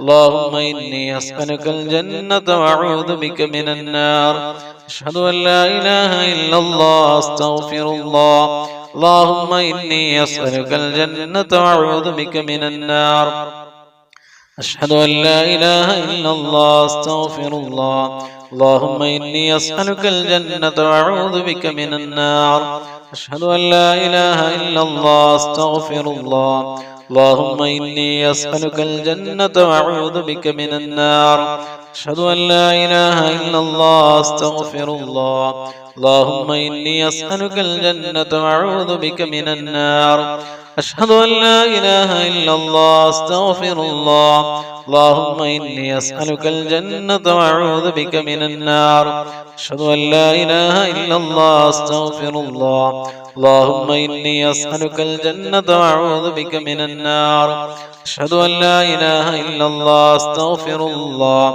اللهم إني أسألك الجنة وأعوذ بك من النار. أشهد أن لا إله إلا الله. أستغفر الله. اللهم إني أسألك الجنة وأعوذ بك من النار. أشهد أن لا إله إلا الله. أستغفر الله. اللهم إني أسألك الجنة وأعوذ بك من النار. أشهد أن لا إله إلا الله. أستغفر الله. اللهم إني أسألك الجنة وأعوذ بك من النار. أشهد أن لا إله إلا الله. أستغفر الله. اللهم إني أسألك الجنة وأعوذ بك من النار. أشهد أن لا إله إلا الله. أستغفر الله. اللهم إني أسألك الجنة وأعوذ بك من النار. أشهد أن لا إله إلا الله. أستغفر الله. اللهم إني أسألك الجنة وأعوذ بك من النار. أشهد أن لا إله إلا الله. أستغفر الله.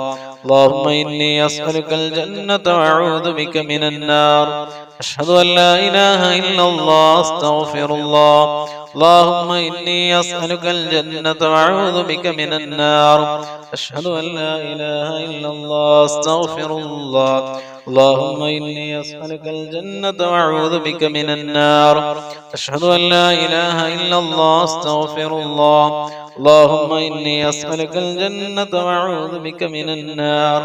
اللهم إني أسألك الجنة وأعوذ بك من النار. أشهد أن لا إله إلا الله. أستغفر الله. اللهم إني أسألك الجنة وأعوذ بك من النار. أشهد أن لا إله إلا الله. أستغفر الله. اللهم إني أسألك الجنة وأعوذ بك من النار. أشهد أن لا إله إلا الله. أستغفر الله. اللهم إني أسألك الجنة وأعوذ بك من النار.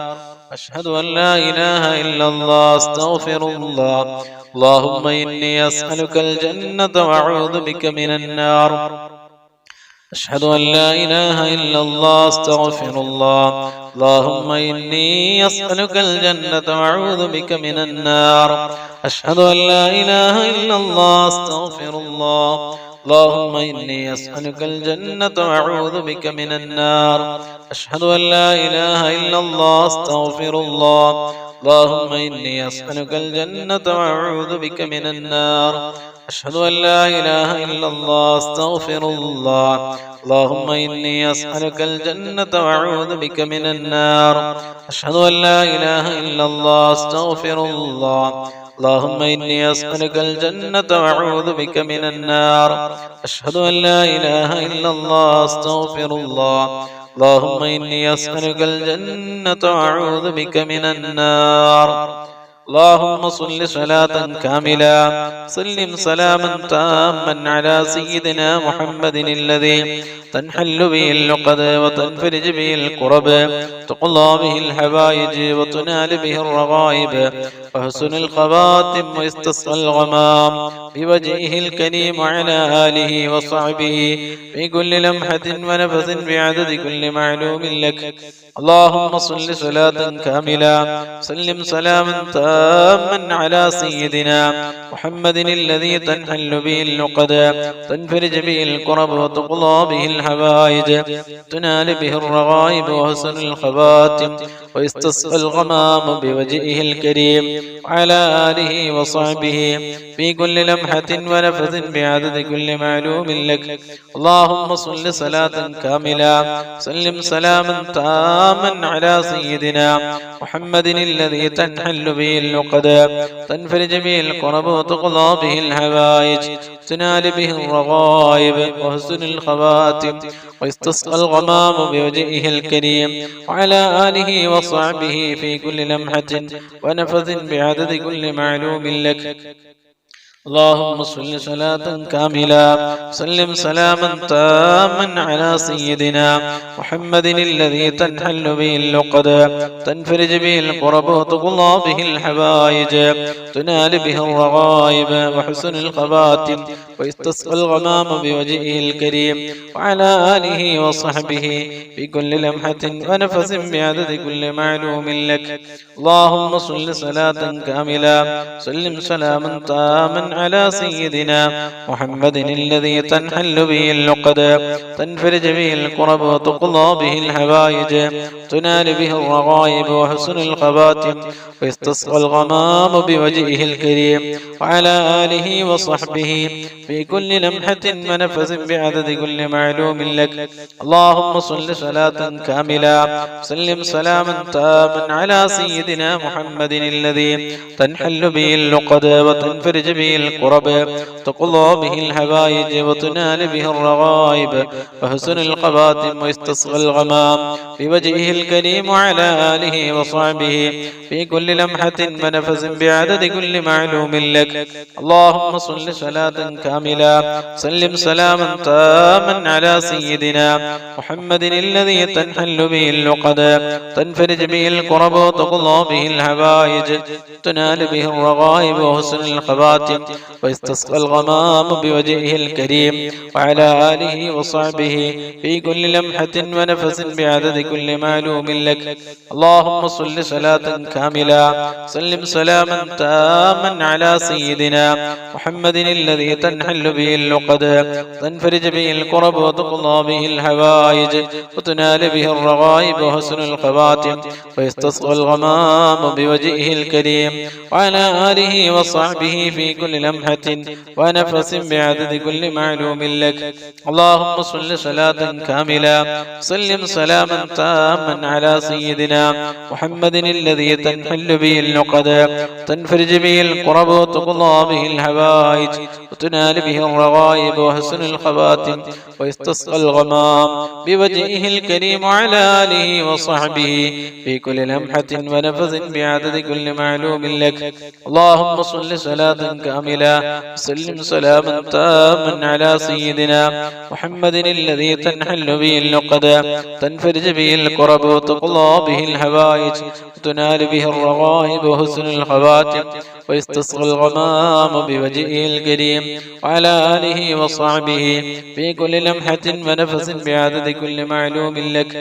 أشهد أن لا إله إلا الله. أستغفر الله. اللهم إني أسألك الجنة وأعوذ بك من النار. أشهد أن لا إله إلا الله. أستغفر الله. اللهم إني أسألك الجنة وأعوذ بك من النار. أشهد أن لا إله إلا الله. أستغفر الله. اللهم إني أسألك الجنة وأعوذ بك من النار. أشهد أن لا إله إلا الله. أستغفر الله. اللهم إني أسألك الجنة وأعوذ بك من النار. أشهد أن لا إله إلا الله. أستغفر الله. اللهم إني أسألك الجنة وأعوذ بك من النار. أشهد أن لا إله إلا الله. أستغفر الله. اللهم إني أسألك الجنة وأعوذ بك من النار. أشهد أن لا إله إلا الله. أستغفر الله. اللهم إني أسألك الجنة وأعوذ بك من النار. اللهم صل صلاة كاملة سلم سلاما تاما على سيدنا محمد الذي تنحل به اللقد وتنفرج به الكرب تقضى به الحوائج وتنال به الرغائب وحسن الخواتم ويستسقى الغمام بوجهه الكريم وعلى آله وصحبه في كل لمحة ونفس بعدد كل معلوم لك. اللهم صل صلاة كاملة سلم سلاما تاما على سيدنا محمد الذي تنحل به اللقد تنفرج به الكرب وتقضى به الحوائج تنال به الرغائب وحسن الخواتم ويستسقى الغمام بوجهه الكريم وعلى آله وصحبه في كل لمحة ونفس بعدد كل معلوم لك. اللهم صل صلاة كاملة سلم سلاما تاما على سيدنا محمد الذي تنحل به اللقد تنفرج به الكرب وتقضى به الحوائج تنال به الرغائب وحسن الخواتم ويستسقى الغمام بوجهه الكريم وعلى آله وصحبه في كل لمحة ونفث بعدد كل معلوم لك. اللهم صل صلاة كاملة سلم سلاما تاما على سيدنا محمد الذي تنحل به اللقد تنفرج به الكرب وتقضى به الحوائج تنال به الرغائب وحسن الخواتم ويستسقى الغمام بوجهه الكريم وعلى آله وصحبه في كل لمحة ونفس بعدد كل معلوم لك. اللهم صل صلاة كاملة سلم سلاما تاما على سيدنا محمد الذي تنحل به اللقد تنفرج به الكرب وتقضى به الحوائج تنال به الرغائب وحسن الخواتم ويستسقى الغمام بوجهه الكريم وعلى آله وصحبه في كل لمحة ونفس بعدد كل معلوم لك. اللهم صل صلاة كاملة سلم سلاما تاما على سيدنا محمد الذي تنحل به اللقد وتنفرج به القرب تقضى به الحوائج وتنال به الرغائب وحسن الخواتم ويستسقى الغمام بوجهه الكريم وعلى آله وصحبه في كل لمحة ونفس بعدد كل معلوم لك. اللهم صل صلاة كاملة سلم سلاما تاما على سيدنا محمد الذي تنحل به اللقد تنفرج به الكرب وتقضى به الحوائج تنال به الرغائب وحسن الخواتم ويستسقى الغمام بوجهه الكريم وعلى آله وصحبه في كل لمحة ونفس بعدد كل معلوم لك. اللهم صل صلاة كاملة سلم سلاما تاما على سيدنا محمد الذي تنحل به اللقد تنفرج به الكرب وتقضى به الحوائج وتنال به الرغائب وحسن الخواتم ويستسقى الغمام بوجهه الكريم وعلى آله وصحبه في كل لمحة ونفس بعدد كل معلوم لك. اللهم صل صلاة كاملة سلم سلاما تاما على سيدنا محمد الذي تنحل به اللقد تنفرج به الكرب وتقضى به الحوائج وتنال به الرغائب وحسن الخواتم ويستسقى الغمام بوجهه الكريم وعلى آله وصحبه في كل لمحة ونفس بعدد كل معلوم لك. اللهم صل صلاة كاملة سلم سلاما تاما على سيدنا محمد الذي تنحل به اللقد تنفرج به الكرب وتقضى به الحوائج وتنال به الرغائب وحسن الخواتم ويستسقى الغمام بوجهه الكريم وعلى آله وصحبه في كل لمحة ونفس بعدد كل معلوم لك.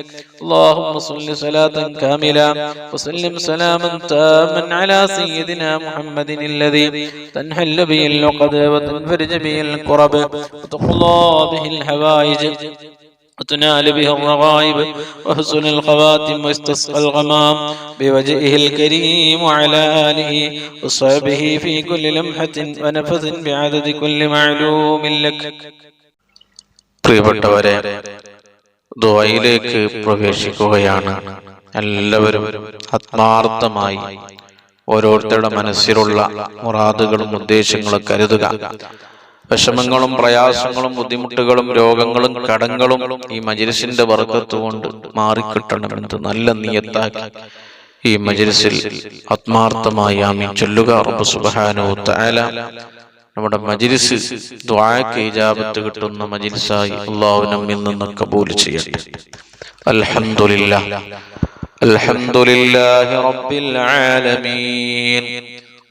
اللهم صل صلاة كاملة وسلم سلاما تاما على سيدنا محمد الذي تنحل به اللقد وتنفرج به الكرب وتقضى به الحوائج وتنال به الرغائب وحسن الخواتم ويستسقى الغمام بوجهه الكريم وعلى آله وصحبه في كل لمحة ونفس بعدد كل معلوم لك. പ്രിയപ്പെട്ടവരെ, ദുആയിലേക്ക് പ്രവേശിക്കുകയാണ്. എല്ലാവരും ആത്മാർത്ഥമായി ഓരോരുത്തരുടെ മനസ്സിലുള്ള മുറാദുകളും ഉദ്ദേശങ്ങളും കരുതുക. വിഷമങ്ങളും പ്രയാസങ്ങളും ബുദ്ധിമുട്ടുകളും രോഗങ്ങളും കടങ്ങളും ഈ മജ്‌ലിസിന്റെ ബർക്കത്ത് കൊണ്ട് മാറിക്കിട്ടണമെന്ന് നല്ല നിയത്താക്കി ഈ മജ്‌ലിസിൽ ആത്മാർത്ഥമായി ആമീൻ ചൊല്ലുക. റബ്ബ് സുബ്ഹാനഹു തആല നമ്മുടെ മജ്‌ലിസ് ദുആക്ക് ഇജാബത്ത് കിട്ടുന്ന മജ്‌ലിസായി അല്ലാഹു നമ്മിൽ നിന്ന് കബൂൽ ചെയ്യട്ടെ. അൽഹംദുലില്ലാഹ് അൽഹംദുലില്ലാഹി റബ്ബിൽ ആലമീൻ.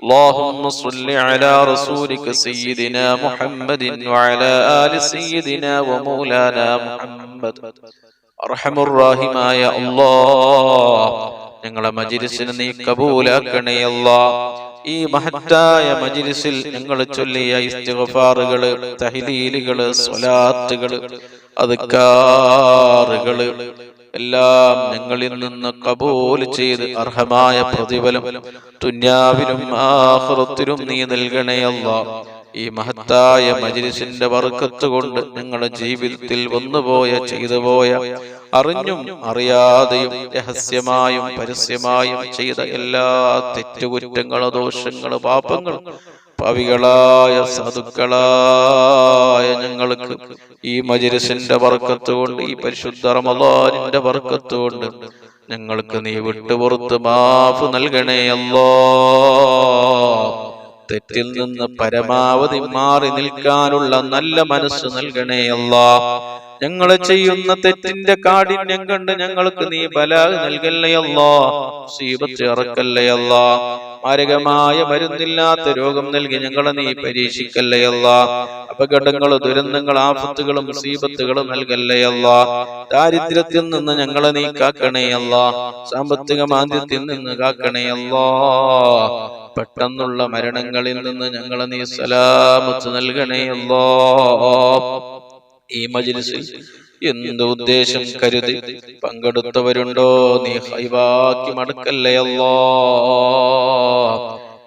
اللهم صل على رسولك سيدنا محمد وعلى آل سيدنا ومولانا محمد. അർഹമുർ റഹീമായ അല്ലാഹ്, ഞങ്ങളുടെ മജ്‌ലിസിനെ നീ കബൂലാക്കണേ അല്ലാഹ്. ഈ മഹത്തായ മജ്‌ലിസിൽ ഞങ്ങൾ ചൊല്ലിയ ഇസ്തിഗ്ഫാറുകള്, തഹ്ലീലുകള്, സ്വലാത്തുകള്, അദ്കാറുകള് എല്ലാം ഞങ്ങളിൽ നിന്ന് കബൂൽ ചെയ്ത് അർഹമായ പ്രതിഫലം ദുനിയാവിലും ആഖിറത്തിലും നീ നൽകണേ അല്ലാഹ്. ഈ മഹത്തായ മജ്‌ലിസിന്റെ ബർക്കത്ത് കൊണ്ട് ഞങ്ങളുടെ ജീവിതത്തിൽ വന്നുപോയ ചെയ്തുപോയ അറിഞ്ഞും അറിയാതെയും രഹസ്യമായും പരസ്യമായും ചെയ്ത എല്ലാ തെറ്റുകുറ്റങ്ങളും ദോഷങ്ങളും പാപങ്ങളും പാവികളായ സാധുക്കളായ ഞങ്ങൾക്ക് ഈ മജ്‌ലിസിന്റെ ബർക്കത്ത് കൊണ്ട്, ഈ പരിശുദ്ധ റമളാനിന്റെ ബർക്കത്ത് കൊണ്ട് ഞങ്ങൾക്ക് നീ വിട്ടുപുറത്ത് മാഫ് നൽകണേ അല്ലാഹ്. തെറ്റിൽ നിന്ന് പരമാവധി മാറി നിൽക്കാനുള്ള നല്ല മനസ്സ് നൽകണേ അല്ലാഹ്. ഞങ്ങൾ ചെയ്യുന്ന തെറ്റിന്റെ കാഠിന്യം കണ്ട് ഞങ്ങൾക്ക് നീ ബലാ നൽകല്ലേ അല്ലാഹ്. മുസീബത്ത് ഇറക്കല്ലേ അല്ലാഹ്. മാരകമായ മരുന്നില്ലാത്ത രോഗം നൽകി ഞങ്ങളെ നീ പരീക്ഷിക്കല്ലേ അല്ലാഹ്. അപകടങ്ങൾ, ദുരന്തങ്ങൾ, ആഫത്തുകളും മുസീബത്തുകളും നൽകല്ലേ അല്ലാഹ്. ദാരിദ്ര്യത്തിൽ നിന്ന് ഞങ്ങളെ നീ കാക്കണേ അല്ലാഹ്. സാമ്പത്തിക മാന്ദ്യത്തിൽ നിന്ന് കാക്കണേ അല്ലാഹ്. പെട്ടെന്നുള്ള മരണങ്ങളിൽ നിന്ന് ഞങ്ങളെ നീ സലാമത്ത് നൽകണേ അല്ലാഹ്. ഈ മജ്‌ലിസിൽ എന്ത് ഉദ്ദേശം കരുതി പങ്കെടുത്തവരുണ്ടോ നീ ഹൈവാക്കി മടക്കല്ലേ അല്ലാഹ്.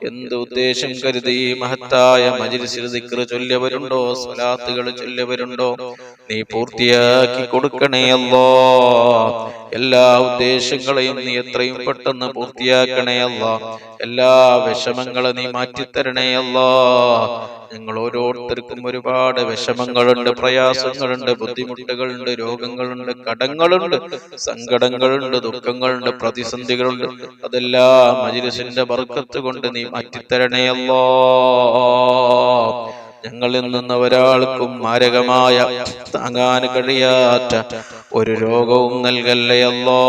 എന്ത് ഉദ്ദേശം കരുതി ഈ മഹത്തായ മജ്‌ലിസിൽ ദിക്ർ ചൊല്ലിയവരുണ്ടോ, സ്വലാത്തുകൾ ചൊല്ലിയവരുണ്ടോ, നീ പൂർത്തിയാക്കി കൊടുക്കണേ അല്ലാ. എല്ലാ ഉദ്ദേശങ്ങളെയും നീ എത്രയും പെട്ടെന്ന് പൂർത്തിയാക്കണേ അല്ലാ. എല്ലാ വിഷമങ്ങളും നീ മാറ്റിത്തരണേ അല്ലാ. ഞങ്ങൾ ഓരോരുത്തർക്കും ഒരുപാട് വിഷമങ്ങളുണ്ട്, പ്രയാസങ്ങളുണ്ട്, ബുദ്ധിമുട്ടുകളുണ്ട്, രോഗങ്ങളുണ്ട്, കടങ്ങളുണ്ട്, സങ്കടങ്ങളുണ്ട്, ദുഃഖങ്ങളുണ്ട്, പ്രതിസന്ധികളുണ്ട്. അതെല്ലാം മജ്‌ലിസിന്റെ ബർക്കത്ത് കൊണ്ട് നീ മാറ്റിത്തരണേ അല്ലാ. ഞങ്ങളിൽ നിന്ന് ഒരാൾക്കും മാരകമായ താങ്ങാൻ കഴിയാത്ത ഒരു രോഗവും നൽകല്ലേ അല്ലാ.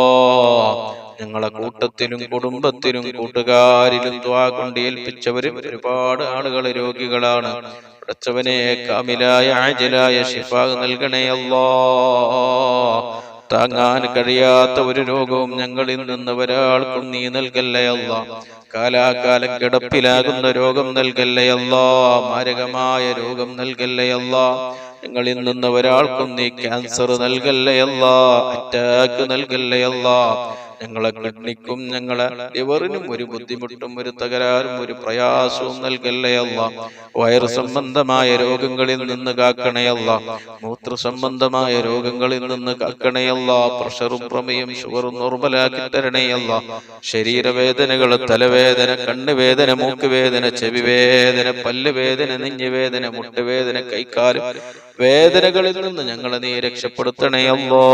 ഞങ്ങളെ കൂട്ടത്തിലും കുടുംബത്തിലും കൂട്ടുകാരിലും ദുആ കൊണ്ട് ഏൽപ്പിച്ചവരും ഒരുപാട് ആളുകൾ രോഗികളാണ്. പടച്ചവനെ കാമിലായ ആജിലായ ശിഫാ നൽകണേ അല്ലാ. താങ്ങാൻ കഴിയാത്ത ഒരു രോഗവും ഞങ്ങളിൽ നിന്ന് ഒരാൾക്കും നീ നൽകല്ലേ അല്ലാ. കാലാകാലം കിടപ്പിലാകുന്ന രോഗം നൽകല്ലേ അല്ലാ. മാരകമായ രോഗം നൽകല്ലേ അല്ലാ. ഞങ്ങളിൽ നിന്ന് ഒരാൾക്കും നീ ക്യാൻസർ നൽകല്ലേ അല്ലാ. അറ്റാക്ക് നൽകല്ലേ അല്ലാ. ഞങ്ങളെ കിഡ്നിക്കും ഞങ്ങളെ ലിവറിനും ഒരു ബുദ്ധിമുട്ടും ഒരു തകരാറും ഒരു പ്രയാസവും നൽകല്ലേ അല്ലാ. വയറു സംബന്ധമായ രോഗങ്ങളിൽ നിന്ന് കാക്കണേ അല്ലാ. മൂത്ര സംബന്ധമായ രോഗങ്ങളിൽ നിന്ന് കാക്കണേ അല്ലാ. പ്രഷറും പ്രമേയം ഷുഗറും നോർമലാക്കി തരണേ അല്ലാ. ശരീരവേദനകൾ, തലവേദന, കണ്ണുവേദന, മൂക്കുവേദന, ചെവിവേദന, പല്ലുവേദന, നെഞ്ഞുവേദന, മുട്ടുവേദന, കൈക്കാലും വേദനകളിൽ നിന്ന് ഞങ്ങളെ നീ രക്ഷപ്പെടുത്തണേ അല്ലാ.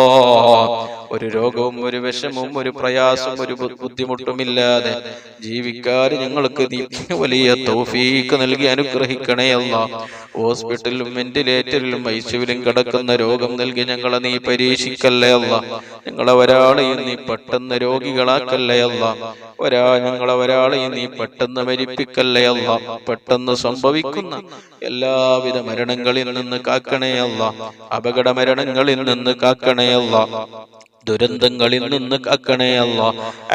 ഒരു രോഗവും ഒരു വിഷമവും ഒരു പ്രയാസവും ഒരു ബുദ്ധിമുട്ടുമില്ലാതെ ജീവിക്കാൻ ഞങ്ങൾക്ക് നീ വലിയ തൗഫീഖ് നൽകി അനുഗ്രഹിക്കണേ അല്ലാ. ഹോസ്പിറ്റലിലും വെന്റിലേറ്ററിലും ഐസിയുവിലും കിടക്കുന്ന രോഗം നൽകി ഞങ്ങളെ നീ പരീക്ഷിക്കല്ലേ അല്ലാ. ഞങ്ങളെ ഒരാളെയും നീ പെട്ടെന്ന് രോഗികളാക്കല്ലേ അല്ലാ. ഞങ്ങളെ ഒരാളെയും നീ പെട്ടെന്ന് മരിപ്പിക്കല്ലേ അല്ലാ. പെട്ടെന്ന് സംഭവിക്കുന്ന എല്ലാവിധ മരണങ്ങളിൽ നിന്ന് കാക്കണേ അല്ലാ. അപകട മരണങ്ങളിൽ നിന്ന് കാക്കണേ അല്ലാ. ദുരന്തങ്ങളിൽ നിന്ന് കാക്കണേ അല്ലാ.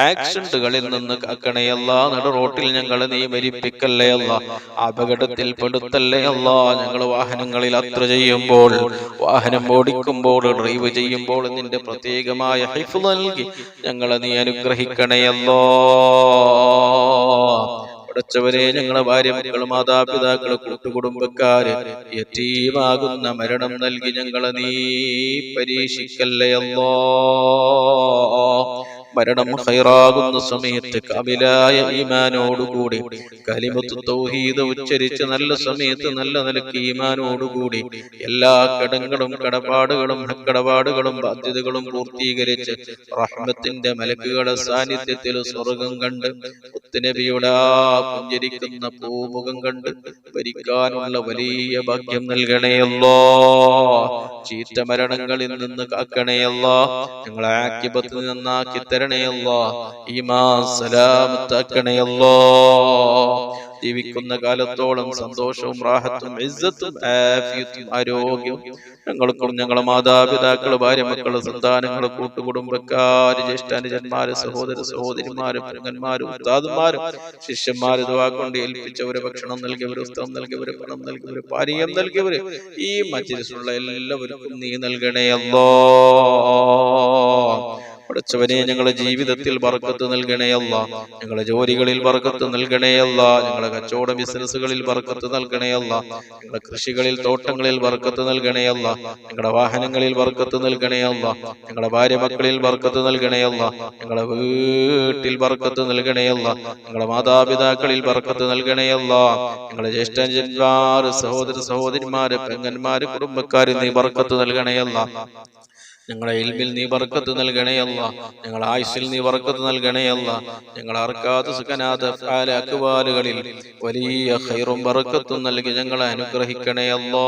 ആക്സിഡന്റുകളിൽ നിന്ന് കാക്കണേ അല്ലാ. നട റോട്ടിൽ ഞങ്ങളെ നീ മരിപ്പിക്കല്ലേ അല്ലാ. അപകടത്തിൽ പെടുത്തല്ലേ അല്ലാ. ഞങ്ങൾ വാഹനങ്ങളിൽ യാത്ര ചെയ്യുമ്പോൾ, വാഹനം ഓടിക്കുമ്പോൾ, ഡ്രൈവ് ചെയ്യുമ്പോൾ നിന്റെ പ്രത്യേകമായ ഹിഫ്ള് നൽകി ഞങ്ങളെ നീ അനുഗ്രഹിക്കണേ അല്ലാ. പടച്ചവനെ ഞങ്ങളെ ഭാര്യ, മക്കൾ, മാതാപിതാക്കള്, കൂട്ടുകുടുംബക്കാര് യതീമാകുന്ന മരണം നൽകി ഞങ്ങളെ നീ പരീക്ഷിക്കല്ലേ അല്ലാ. മരണം ഖൈറാകുന്ന സമയത്ത് കാമിലായ ഈമാനോടുകൂടി കലിമത്തു തൗഹീദ് ഉച്ചരിച്ച് നല്ല സമയത്ത് നല്ല നിലയ്ക്ക് ഈമാനോടുകൂടി എല്ലാ കടങ്ങളും കടപാടുകളും ഹക്കടപാടുകളും ബാധ്യതകളും പൂർത്തീകരിച്ച് റഹ്മത്തിന്റെ മലക്കുകളുടെ സാന്നിധ്യത്തിൽ സ്വർഗം കണ്ട് മുത്തുനബിയുടെ പുഞ്ചിരിക്കുന്ന പൂമുഖം കണ്ട് ഭരിക്കാനുള്ള വലിയ ഭാഗ്യം നൽകണേ അല്ലാ. ചീത്ത മരണങ്ങളിൽ നിന്ന് കാക്കണേ അല്ലാ. ഞങ്ങളെ ആഖിബത്ത് നന്നാക്കി തരണേ അല്ലാ. ഈമാൻ സലാമത്താക്കണേ അല്ലാ. ജീവിക്കുന്ന കാലത്തോളം സന്തോഷവും റാഹത്തും ഇസ്സത്തും ആഫിയത്തും ആരോഗ്യവും ഞങ്ങൾക്കും ഞങ്ങളെ മാതാപിതാക്കള്, ഭാര്യ, മക്കള്, സന്താനങ്ങള്, കൂട്ടുകുടുംബക്കാര്, ജ്യേഷ്ഠാനുജന്മാര്, സഹോദര സഹോദരിമാര്, പെങ്ങന്മാരും ഉസ്താദുമാരും ശിഷ്യന്മാര് ദുആ കൊണ്ട് ഏൽപ്പിച്ചവര്, ഭക്ഷണം നൽകിയവര്, വസ്ത്രം നൽകിയവര്, പണം നൽകിയവര്, പാനീയം നൽകിയവര്, ഈ മജ്‌ലിസിലുള്ള എല്ലാവർക്കും നീ നൽകണേ അല്ലാ. പടച്ചവനെ ഞങ്ങളുടെ ജീവിതത്തിൽ ബർക്കത്ത് നൽകണേ അല്ലാ. ഞങ്ങളുടെ ജോലികളിൽ ബർക്കത്ത് നൽകണേ അല്ലാ. ഞങ്ങളുടെ കച്ചവട ബിസിനസ്സുകളിൽ ബർക്കത്ത് നൽകണേ അല്ലാ. ഞങ്ങളുടെ കൃഷികളിൽ, തോട്ടങ്ങളിൽ ബർക്കത്ത് നൽകണേ അല്ലാ. ഞങ്ങളുടെ വാഹനങ്ങളിൽ ബർക്കത്ത് നൽകണേ അല്ലാ. ഞങ്ങളുടെ ഭാര്യ മക്കളിൽ ബർക്കത്ത് നൽകണേ അല്ലാ. ഞങ്ങളുടെ വീട്ടിൽ ബർക്കത്ത് നൽകണേ അല്ലാ. ഞങ്ങളുടെ മാതാപിതാക്കളിൽ ബർക്കത്ത് നൽകണേ അല്ലാ. ഞങ്ങളുടെ ജ്യേഷ്ഠന്മാര്, സഹോദര സഹോദരിമാര്, പെങ്ങന്മാര്, കുടുംബക്കാര് നീ ബർക്കത്ത് നൽകണേ അല്ലാ. ഞങ്ങളെ ഇൽമിൽ നീ ബർക്കത്ത് നൽകണേ അല്ലാ. ഞങ്ങളുടെ ആയുസ്സിൽ നീ ബർക്കത്ത് നൽകണേ അല്ലാ. ഞങ്ങൾ അർക്കാത്ത് സുഖനാഥ അക്വാലുകളിൽ വലിയ ഖൈറും ബർക്കത്തും നൽകി ഞങ്ങളെ അനുഗ്രഹിക്കണേ അല്ലാ.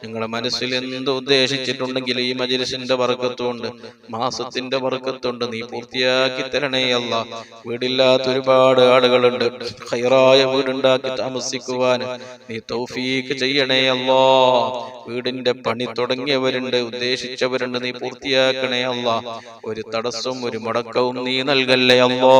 നിങ്ങളുടെ മനസ്സിൽ എന്ത് ഉദ്ദേശിച്ചിട്ടുണ്ടെങ്കിൽ ഈ മജ്‌ലിസിന്റെ ബർക്കത്തുണ്ട്, മാസത്തിന്റെ ബർക്കത്തുണ്ട്, നീ പൂർത്തിയാക്കി തരണേ അല്ലാ. വീടില്ലാത്ത ഒരുപാട് ആളുകളുണ്ട്. ഖൈറായ വീടുണ്ടാക്കി താമസിക്കുവാൻ നീ തൗഫീഖ് ചെയ്യണേ അല്ലാ. വീടിന്റെ പണി തുടങ്ങിയവരുണ്ട്, ഉദ്ദേശിച്ചവരുണ്ട്, നീ പൂർത്തിയാക്കണേ അല്ലാ. ഒരു തടസ്സവും ഒരു മുടക്കവും നീ നൽകല്ലേ അല്ലാ.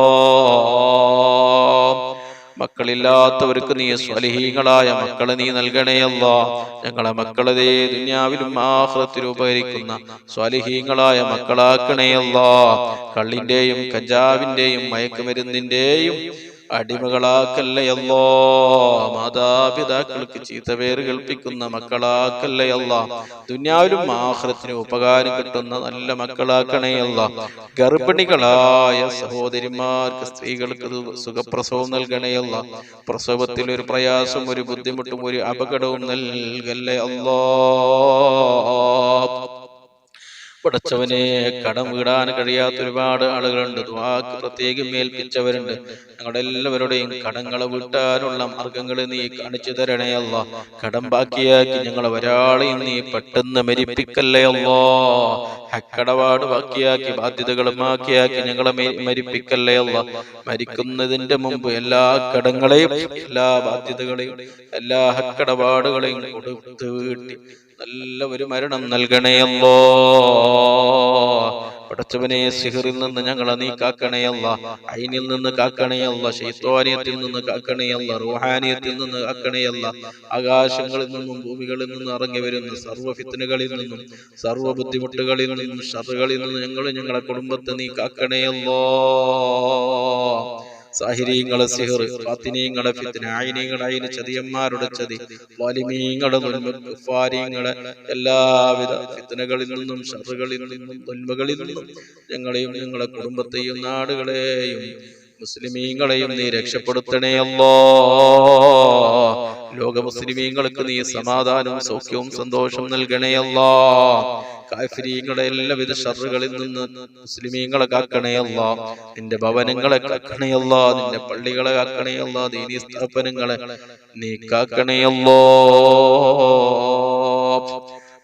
മക്കളില്ലാത്തവർക്ക് നീ സ്വാലിഹീങ്ങളായ മക്കളെ നീ നൽകണേ അല്ലാ. ഞങ്ങളെ മക്കളതേ ദുനിയാവിലും ആഖിറത്തിലും ഉപകരിക്കുന്ന സ്വാലിഹീങ്ങളായ മക്കളാക്കണേ അല്ലാ. കള്ളിന്റെയും കഞ്ചാവിന്റെയും മയക്കുമരുന്നിന്റെയും അടിമകളാക്കല്ലേ അല്ലാ. മാതാപിതാക്കൾക്ക് ചീത്തപേര് കേൾപ്പിക്കുന്ന മക്കളാക്കല്ലേ അല്ലാ. ദുനിയാവിലും ആഖിറത്തിനും ഉപകാരം കിട്ടുന്ന നല്ല മക്കളാക്കണേ അല്ലാ. ഗർഭിണികളായ സഹോദരിമാർക്ക് സ്ത്രീകൾക്ക് സുഖപ്രസവം നൽകണേ അല്ലാ. പ്രസവത്തിൽ ഒരു പ്രയാസം, ഒരു ബുദ്ധിമുട്ടും, ഒരു അപകടവും നൽകല്ലേ അല്ലാ. പടച്ചവനെ, കടം വീടാൻ കഴിയാത്ത ഒരുപാട് ആളുകളുണ്ട്. ദുആക്ക് പ്രത്യേകം ഏൽപ്പിച്ചവരുണ്ട്. ഞങ്ങളുടെ എല്ലാവരുടെയും കടങ്ങളെ വീട്ടാനുള്ള മാർഗങ്ങൾ നീ കാണിച്ചു തരണേ അല്ലാ. കടം ബാക്കിയാക്കി ഞങ്ങളെ ഒരാളെയും നീ പെട്ടെന്ന് മരിപ്പിക്കല്ലേ അല്ലാ. ഹക്കടപാട് ബാക്കിയാക്കി ബാധ്യതകളും ബാക്കിയാക്കി ഞങ്ങളെ മരിപ്പിക്കല്ലേ അല്ലാ. മരിക്കുന്നതിന്റെ മുമ്പ് എല്ലാ കടങ്ങളെയും എല്ലാ ബാധ്യതകളെയും എല്ലാ ഹക്കടപാടുകളെയും കൊടുത്തു വീട്ടി നല്ല ഒരു മരണം നൽകണേ അല്ലാ. പടച്ചവനെ, സിഹറിൽ നിന്ന് ഞങ്ങളെ നീ കാക്കണേ അല്ലാ. ഐനിൽ നിന്ന് കാക്കണേ അല്ലാ. ശൈത്വാനിയത്തിൽ നിന്ന് കാക്കണേ അല്ലാ. റൂഹാനിയത്തിൽ നിന്ന് കാക്കണേ അല്ലാ. ആകാശങ്ങളിൽ നിന്നും ഭൂമികളിൽ നിന്നും ഇറങ്ങി വരുന്ന സർവ്വ ഫിത്നകളിൽ നിന്നും സർവ്വ ബുദ്ധിമുട്ടുകളിൽ നിന്നും ഷറുകളിൽ നിന്നും ഞങ്ങളെ കുടുംബത്തെ നീ കാക്കണേ അല്ലാ. സാഹിരീങ്ങളെ സിഹർ, ഫാത്തിനീങ്ങളെ ഫിത്ന, ഐനീങ്ങളെ ഐന്, ചതിയന്മാരുടെ ചതി, വാലിമീങ്ങളെ ദുൽമ, കുഫാരീങ്ങളെ എല്ലാവിധ ഫിത്നകളിൽ നിന്നും ഷറുകളിൽ നിന്നും ദുൽമകളിൽ നിന്നും ഞങ്ങളെയും ഞങ്ങളെ കുടുംബത്തെയും നാടുകളെയും മുസ്ലിമീങ്ങളെയും നീ രക്ഷപ്പെടുത്തണേ അല്ലാ. ലോക മുസ്ലിമീങ്ങൾക്ക് നീ സമാധാനവും സൗഖ്യവും സന്തോഷം നൽകണേ അല്ലാ. കാഫിരീങ്ങളെ എല്ലാവിധ ഷറുകളിൽ നിന്ന് മുസ്ലിമീങ്ങളെ കാക്കണേ അല്ലാ. നിന്റെ ഭവനങ്ങളെ കാക്കണേ അല്ലാ. നിന്റെ പള്ളികളെ കാക്കണേ അല്ലാ. ദീനീ സ്ഥാപനങ്ങളെ നീ കാക്കണേ അല്ലാ.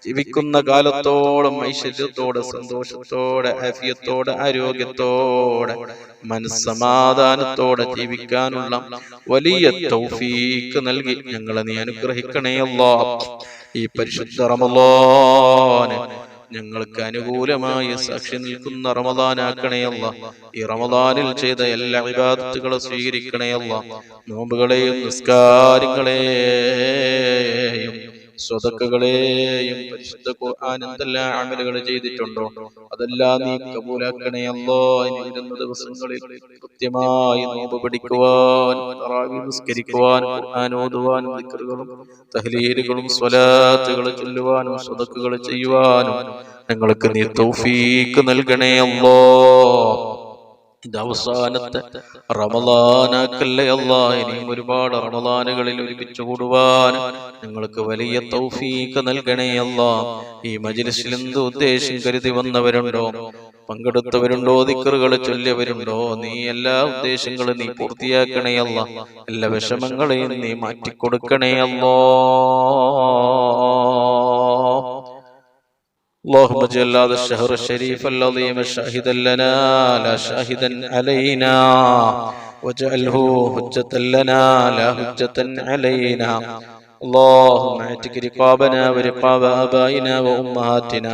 ജീവിക്കുന്ന കാലത്തോളം ഐശ്വര്യത്തോടെ സന്തോഷത്തോടെ ആഫിയത്തോടെ ആരോഗ്യത്തോടെ മനസ്സമാധാനത്തോടെ ജീവിക്കാനുള്ള വലിയ തൗഫീക്ക് നൽകി ഞങ്ങളെ നീ അനുഗ്രഹിക്കണേ അല്ലാ. ഈ പരിശുദ്ധ റമളാൻ ഞങ്ങൾക്ക് അനുകൂലമായി സാക്ഷി നിൽക്കുന്ന റമളാനാക്കണേ അല്ലാ. ഈ റമളാനിൽ ചെയ്ത എല്ലാ ഇബാദത്തുകളും സ്വീകരിക്കണേ അല്ലാ. നോമ്പുകളെയും നിസ്കാരങ്ങളെയും സ്വതക്കകളെയും പരിശുദ്ധ ഖുർആൻ എന്തെല്ലാം അമലുകൾ ചെയ്തിട്ടുണ്ടോ അതെല്ലാം നീ കബൂലാക്കണേ അല്ലാ. ഇനി വരുന്ന ദിവസങ്ങളിൽ കൃത്യമായി നോമ്പ് പഠിക്കുവാൻ, തറാവീഹ് നിസ്കരിക്കുവാൻ, ഖുർആൻ ഓതുവാൻ, ദിക്റുകളും തഹ്ലീലുകളും സ്വലാത്തുകളും ചൊല്ലുവാനും സ്വതക്കകൾ ചെയ്യുവാനും ഞങ്ങൾക്ക് നീ തൗഫീക്ക് നൽകണേ അല്ലാ. ഇത് അവസാനത്തെ റമളാനാക്കല്ലേ അല്ലാ. ഇനിയും ഒരുപാട് റമളാനുകളിൽ ഒരുമിച്ച് കൂടുവാൻ ഞങ്ങൾക്ക് വലിയ തൗഫീക്ക് നൽകണേ അല്ലാ. ഈ മജ്ലിസിൽ എന്ത് ഉദ്ദേശം കരുതി വന്നവരുണ്ടോ, പങ്കെടുത്തവരുണ്ടോ, ദിക്റുകൾ ചൊല്ലിയവരുണ്ടോ, നീ എല്ലാ ഉദ്ദേശങ്ങളും നീ പൂർത്തിയാക്കണേ അല്ലാ. എല്ലാ വിഷമങ്ങളെയും നീ മാറ്റിക്കൊടുക്കണേ അല്ലാ. اللهم اجعل هذا الشهر الشريف العظيم شاهدا لنا لا شاهدا علينا واجعله حجة لنا لا حجة علينا. اللهم اعتق رقابنا ورقاب آبائنا وأمهاتنا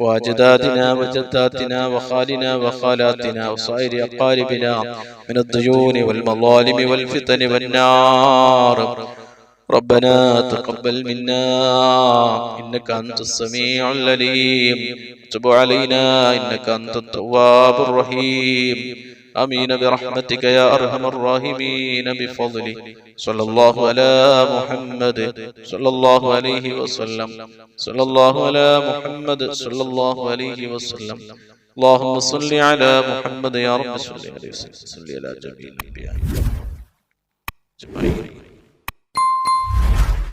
وأجدادنا وجداتنا وخالنا وخالاتنا وصائر أقاربنا من الديون والمظالم والفتن والنار. ربنا تقبل منا إنك أنت السميع العليم تب علينا إنك أنت التواب الرحيم. آمين برحمتك يا أرحم الراحمين بفضلك. صلى الله على محمد صلى الله عليه وسلم. صلى الله على محمد صلى الله عليه وسلم. اللهم صل على محمد يا رب صل عليه وسلم. صل على جميع الأنبياء أجمعين.